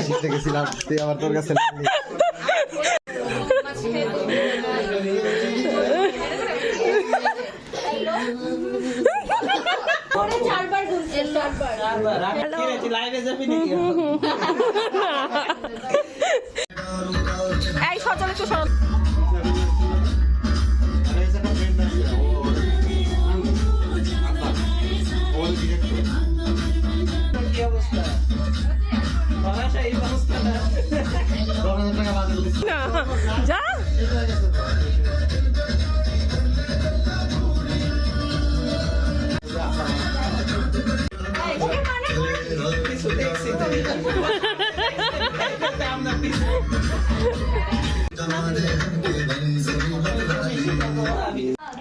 শিখতে গেছিলাম তুই আবার তোর কাছে এই সচল একটু সরল যা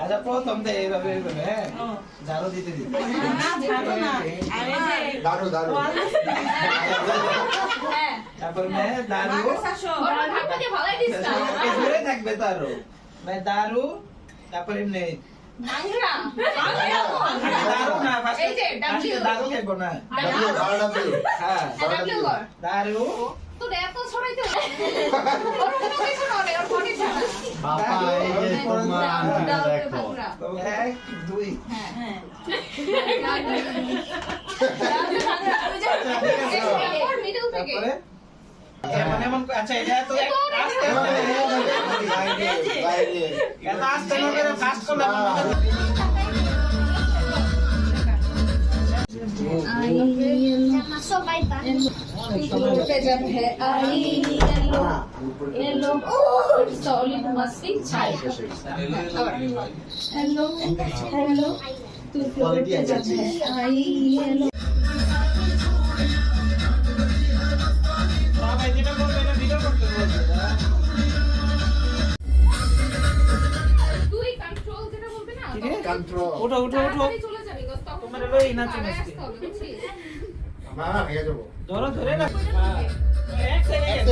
আচ্ছা প্রথম তো এইভাবে হ্যাঁ ঝাড়ু দিতে দিতে দারু দারু তারপর দারু ধরে থাকবে তারও দারু তারপর এমনি দারু না দারু খেলবো না হ্যাঁ দারু দুই এমন এমন আচ্ছা এটা তো আস্তে আস্তে ফাস্ট করলাম पे जब है आई येलो सॉलिड मस्ती छाई हेलो हेलो तू फ्लोर पे जब है आई येलो বাবা যেটা বলবে না ভিডিও করতে বলবে তুই কন্ট্রোল যেটা বলবি না কন্ট্রোল ওঠো ওঠো ওঠো চলে যাবি তখন তোমার লই নাচি নাচি না ভেঙে যাবো ধরো ধরে না এক সেকেন্ড